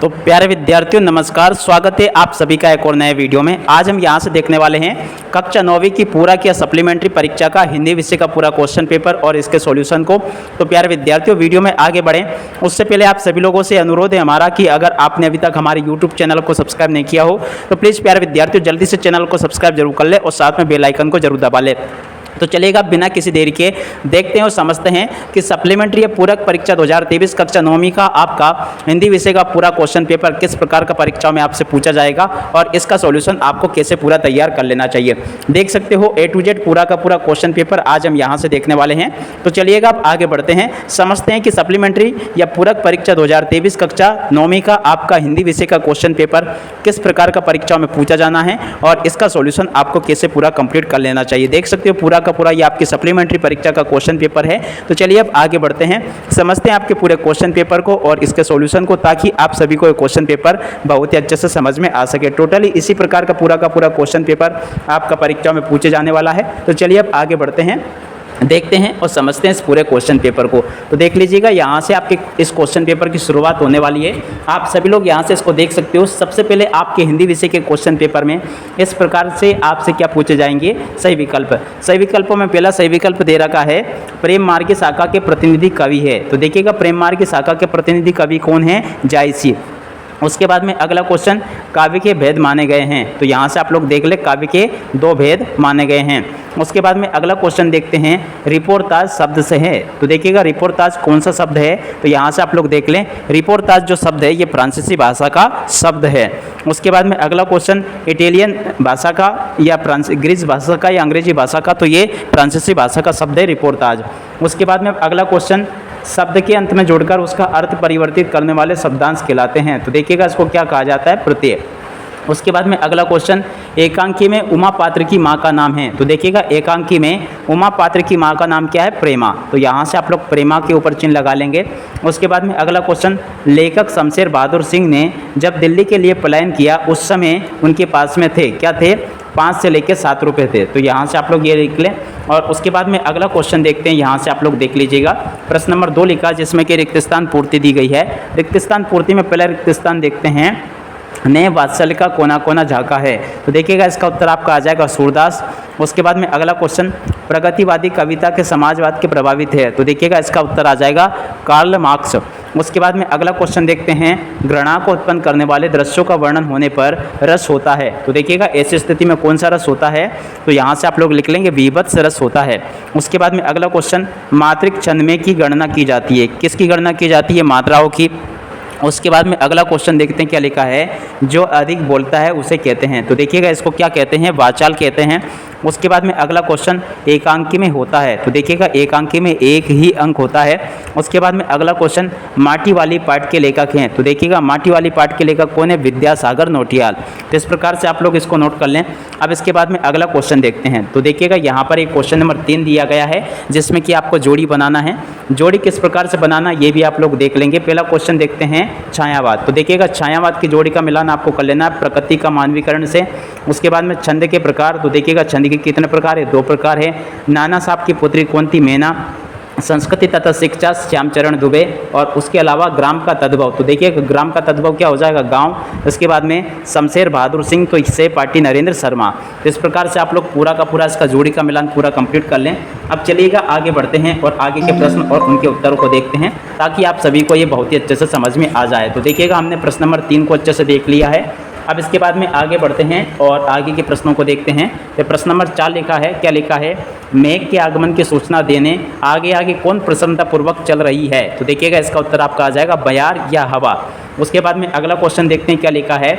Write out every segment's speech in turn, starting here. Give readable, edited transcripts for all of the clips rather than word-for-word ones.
तो प्यारे विद्यार्थियों नमस्कार, स्वागत है आप सभी का एक और नए वीडियो में। आज हम यहाँ से देखने वाले हैं कक्षा 9वीं की पूरा किया सप्लीमेंट्री परीक्षा का हिंदी विषय का पूरा क्वेश्चन पेपर और इसके सॉल्यूशन को। तो प्यारे विद्यार्थियों वीडियो में आगे बढ़ें उससे पहले आप सभी लोगों से अनुरोध है हमारा कि अगर आपने अभी तक हमारे यूट्यूब चैनल को सब्सक्राइब नहीं किया हो तो प्लीज़ प्यारे विद्यार्थियों जल्दी से चैनल को सब्सक्राइब जरूर कर ले और साथ में बेल आइकन को जरूर दबा ले। तो चलिएगा बिना किसी देरी के देखते हैं और समझते हैं कि सप्लीमेंट्री या पूरक परीक्षा 2023 कक्षा 9वीं का आपका हिंदी विषय का पूरा क्वेश्चन पेपर किस प्रकार का परीक्षाओं में आपसे पूछा जाएगा और इसका सॉल्यूशन आपको कैसे पूरा तैयार कर लेना चाहिए। देख सकते हो A to Z पूरा का पूरा क्वेश्चन पेपर आज हम यहाँ से देखने वाले हैं। तो चलिएगा आप आगे बढ़ते हैं, समझते हैं कि सप्लीमेंट्री या पूरक परीक्षा 2023 कक्षा 9वीं का आपका हिंदी विषय का क्वेश्चन पेपर किस प्रकार का परीक्षाओं में पूछा जाना है और इसका सॉल्यूशन आपको कैसे पूरा कंप्लीट कर लेना चाहिए। देख सकते हो पूरा का पूरा ये आपकी सप्लीमेंट्री परीक्षा का क्वेश्चन पेपर है। तो चलिए अब आगे बढ़ते हैं, समझते हैं आपके पूरे क्वेश्चन पेपर को और इसके सॉल्यूशन को, ताकि आप सभी को ये क्वेश्चन पेपर बहुत ही अच्छे से समझ में आ सके। टोटली इसी प्रकार का पूरा क्वेश्चन पेपर आपका परीक्षा में पूछे जाने वाला है। तो चलिए अब आगे बढ़ते हैं, देखते हैं और समझते हैं इस पूरे क्वेश्चन पेपर को। तो देख लीजिएगा यहाँ से आपके इस क्वेश्चन पेपर की शुरुआत होने वाली है। आप सभी लोग यहाँ से इसको देख सकते हो। सबसे पहले आपके हिंदी विषय के क्वेश्चन पेपर में इस प्रकार से आपसे क्या पूछे जाएंगे, सही विकल्प। सही विकल्पों में पहला सही विकल्प दे रखा है प्रेम मार्ग की शाखा के प्रतिनिधि कवि है। तो देखिएगा प्रेम मार्ग की शाखा के प्रतिनिधि कवि कौन है, जायसी। उसके बाद में अगला क्वेश्चन काव्य के भेद माने गए हैं। तो यहाँ से आप लोग देख ले काव्य के 2 भेद माने गए हैं। उसके बाद में अगला क्वेश्चन देखते हैं रिपोर्ताज शब्द से है। तो देखिएगा रिपोर्ताज कौन सा शब्द है, तो यहाँ से आप लोग देख लें रिपोर्ताज जो शब्द है ये फ्रांसीसी भाषा का शब्द है। उसके बाद में अगला क्वेश्चन इटालियन भाषा का या ग्रीस भाषा का या अंग्रेजी भाषा का, तो ये फ्रांसीसी भाषा का शब्द है रिपोर्ताज। उसके बाद में अगला क्वेश्चन शब्द के अंत में जोड़कर उसका अर्थ परिवर्तित करने वाले शब्दांश कहलाते हैं। तो देखिएगा इसको क्या कहा जाता है, प्रत्यय। उसके बाद में अगला क्वेश्चन एकांकी में उमा पात्र की माँ का नाम है। तो देखिएगा एकांकी में उमा पात्र की माँ का नाम क्या है, प्रेमा। तो यहाँ से आप लोग प्रेमा के ऊपर चिन्ह लगा लेंगे। उसके बाद में अगला क्वेश्चन लेखक शमशेर बहादुर सिंह ने जब दिल्ली के लिए पलायन किया उस समय उनके पास में थे, क्या थे, 5 से लेकर 7 रुपये थे। तो यहाँ से आप लोग ये लिख लें। और उसके बाद में अगला क्वेश्चन देखते हैं, यहाँ से आप लोग देख लीजिएगा प्रश्न नंबर 2 लिखा जिसमें कि रिक्त स्थान पूर्ति दी गई है। रिक्त स्थान पूर्ति में पहला रिक्त स्थान देखते हैं ने वात्सल्य का कोना कोना झाँका है। तो देखिएगा इसका उत्तर आपका आ जाएगा सूरदास। उसके बाद में अगला क्वेश्चन प्रगतिवादी कविता के समाजवाद के प्रभावित है। तो देखिएगा इसका उत्तर आ जाएगा कार्ल मार्क्स। उसके बाद में अगला क्वेश्चन देखते हैं घृणा को उत्पन्न करने वाले दृश्यों का वर्णन होने पर रस होता है। तो देखिएगा ऐसी स्थिति में कौन सा रस होता है, तो यहाँ से आप लोग लिख लेंगे वीभत्स रस होता है। उसके बाद में अगला क्वेश्चन मात्रिक छंद में की गणना की जाती है, किसकी गणना की जाती है, मात्राओं की। उसके बाद में अगला क्वेश्चन देखते हैं क्या लिखा है, जो अधिक बोलता है उसे कहते हैं। तो देखिएगा इसको क्या कहते हैं, वाचाल कहते हैं। उसके बाद में अगला क्वेश्चन एकांकी में होता है। तो देखिएगा एकांकी में 1 ही अंक होता है। उसके बाद में अगला क्वेश्चन माटी वाली पाठ के लेखक हैं। तो देखिएगा माटी वाली पाठ के लेखक कौन है, विद्यासागर नौटियाल। तो इस प्रकार से आप लोग इसको नोट कर लें। अब इसके बाद में अगला क्वेश्चन देखते हैं। तो देखिएगा यहाँ पर एक क्वेश्चन नंबर 3 दिया गया है जिसमें कि आपको जोड़ी बनाना है। जोड़ी किस प्रकार से बनाना ये भी आप लोग देख लेंगे। पहला क्वेश्चन देखते हैं छायावाद। तो देखिएगा छायावाद की जोड़ी का मिलान आपको कर लेना है प्रकृति का मानवीकरण से। उसके बाद में छंद के प्रकार, तो देखिएगा छंद के कितने प्रकार है, 2 प्रकार है। नाना साहब की पुत्री कौन थी, मैना। संस्कृति तथा शिक्षा श्यामचरण दुबे। और उसके अलावा ग्राम का तद्भव। तो देखिए ग्राम का तद्भव क्या हो जाएगा, गांव। उसके बाद में शमशेर बहादुर सिंह, तो इससे पार्टी नरेंद्र शर्मा। तो इस प्रकार से आप लोग पूरा का पूरा इसका जोड़ी का मिलान पूरा कंप्लीट कर लें। अब चलिएगा आगे बढ़ते हैं और आगे के प्रश्न और उनके उत्तरों को देखते हैं ताकि आप सभी को ये बहुत ही अच्छे से समझ में आ जाए। तो देखिएगा हमने प्रश्न नंबर 3 को अच्छे से देख लिया है। अब इसके बाद में आगे बढ़ते हैं और आगे के प्रश्नों को देखते हैं। तो प्रश्न नंबर 4 लिखा है, क्या लिखा है, मेघ के आगमन की सूचना देने आगे आगे कौन प्रसन्नतापूर्वक चल रही है। तो देखिएगा इसका उत्तर आपका आ जाएगा बयार या हवा। उसके बाद में अगला क्वेश्चन देखते हैं क्या लिखा है,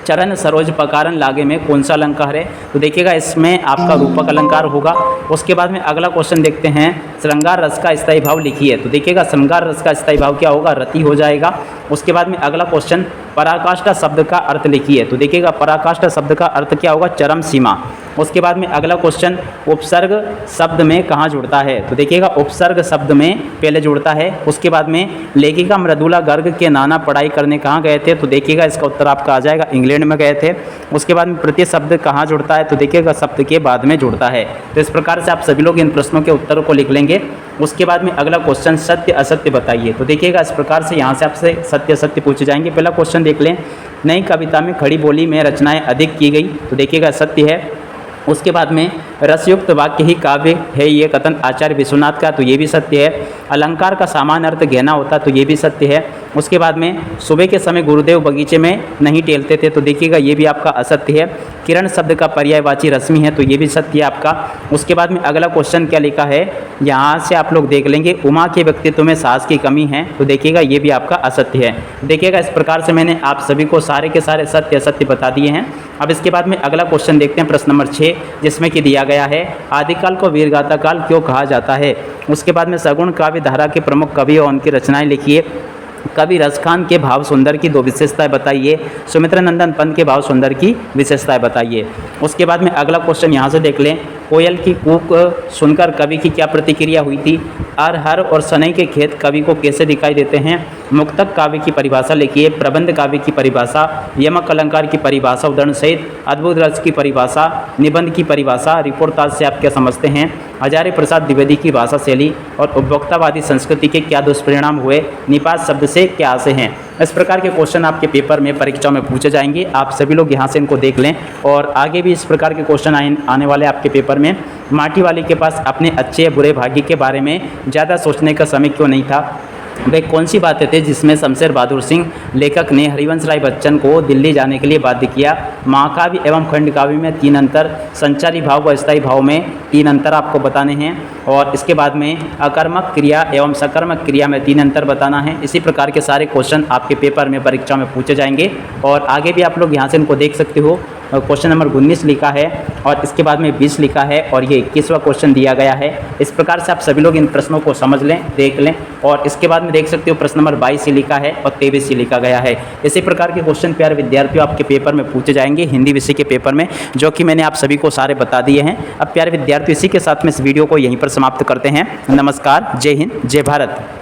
चरण सरोज पकारन लागे में कौन सा अलंकार है। तो देखिएगा इसमें आपका रूपक अलंकार होगा। उसके बाद में अगला क्वेश्चन देखते हैं श्रृंगार रस का स्थायी भाव लिखिए। तो देखिएगा श्रृंगार रस का स्थायी भाव क्या होगा, रति हो जाएगा। उसके बाद में अगला क्वेश्चन पराकाष्ठा शब्द का अर्थ लिखिए। तो देखिएगा पराकाष्ठा शब्द का अर्थ क्या होगा, चरम सीमा। उसके बाद में अगला क्वेश्चन, उपसर्ग शब्द में कहाँ जुड़ता है? तो देखिएगा उपसर्ग शब्द में पहले जुड़ता है। उसके बाद में लेखिका मृदुला गर्ग के नाना पढ़ाई करने कहाँ गए थे? तो देखिएगा इसका उत्तर आपका आ जाएगा इंग्लैंड में गए थे। उसके बाद में प्रति शब्द कहाँ जुड़ता है? तो देखिएगा शब्द के बाद में जुड़ता है। तो इस प्रकार से आप सभी लोग इन प्रश्नों के उत्तरों को लिख लेंगे। उसके बाद में अगला क्वेश्चन, सत्य असत्य बताइए। तो देखिएगा इस प्रकार से यहाँ से आपसे सत्य असत्य पूछे जाएंगे। पहला क्वेश्चन देख लें, नई कविता में खड़ी बोली में रचनाएं अधिक की गई। तो देखिएगा सत्य है। उसके बाद में रसयुक्त वाक्य ही काव्य है, ये कथन आचार्य विश्वनाथ का, तो ये भी सत्य है। अलंकार का सामान्य अर्थ गहना होता, तो ये भी सत्य है। उसके बाद में सुबह के समय गुरुदेव बगीचे में नहीं टहलते थे, तो देखिएगा ये भी आपका असत्य है। किरण शब्द का पर्यायवाची रश्मि है, तो ये भी सत्य है आपका। उसके बाद में अगला क्वेश्चन क्या लिखा है, यहाँ से आप लोग देख लेंगे, उमा के व्यक्तित्व में साहस की कमी है, तो देखिएगा ये भी आपका असत्य है। देखिएगा इस प्रकार से मैंने आप सभी को सारे के सारे सत्य असत्य बता दिए हैं। अब इसके बाद में अगला क्वेश्चन देखते हैं, प्रश्न नंबर 6, जिसमें कि दिया गया है आदिकाल को वीरगाथा काल क्यों कहा जाता है? उसके बाद में सगुण काव्य धारा के प्रमुख कवि और उनकी रचनाएं लिखिए। कवि रसखान के भाव सुंदर की 2 विशेषताएं बताइए। सुमित्रा नंदन पंत के भाव सुंदर की विशेषताएं बताइए। उसके बाद में अगला क्वेश्चन यहाँ से देख लें, कोयल की कूक सुनकर कवि की क्या प्रतिक्रिया हुई थी? अरहर और सनई के खेत कवि को कैसे दिखाई देते हैं? मुक्तक काव्य की परिभाषा लिखिए। प्रबंध काव्य की परिभाषा, यमक अलंकार की परिभाषा उदाहरण सहित, अद्भुत रस की परिभाषा, निबंध की परिभाषा, रिपोर्टाज से आप क्या समझते हैं? हजारी प्रसाद द्विवेदी की भाषा शैली और उपभोक्तावादी संस्कृति के क्या दुष्परिणाम हुए? निपात शब्द से क्या आशय हैं? इस प्रकार के क्वेश्चन आपके पेपर में परीक्षाओं में पूछे जाएंगे। आप सभी लोग यहाँ से इनको देख लें और आगे भी इस प्रकार के क्वेश्चन आने वाले आपके पेपर में। माटी वाली के पास अपने अच्छे या बुरे भाग्य के बारे में ज़्यादा सोचने का समय क्यों नहीं था? वे कौन सी बातें थे जिसमें शमशेर बहादुर सिंह लेखक ने हरिवंश राय बच्चन को दिल्ली जाने के लिए बाध्य किया? महाकाव्य एवं खंड काव्य में 3 अंतर, संचारी भाव व अस्थायी भाव में 3 अंतर आपको बताने हैं। और इसके बाद में अकर्मक क्रिया एवं सकर्मक क्रिया में 3 अंतर बताना है। इसी प्रकार के सारे क्वेश्चन आपके पेपर में परीक्षा में पूछे जाएंगे और आगे भी आप लोग यहाँ से इनको देख सकते हो। क्वेश्चन नंबर 19 लिखा है और इसके बाद में 20 लिखा है और ये 21वां क्वेश्चन दिया गया है। इस प्रकार से आप सभी लोग इन प्रश्नों को समझ लें, देख लें। और इसके बाद में देख सकते हो प्रश्न नंबर 22 से लिखा है और 23 से लिखा गया है। इसी प्रकार के क्वेश्चन प्यारे विद्यार्थियों आपके पेपर में पूछे जाएंगे हिंदी विषय के पेपर में, जो कि मैंने आप सभी को सारे बता दिए हैं। अब प्यारे विद्यार्थियों इसी के साथ में इस वीडियो को यहीं पर समाप्त करते हैं। नमस्कार, जय हिंद, जय भारत।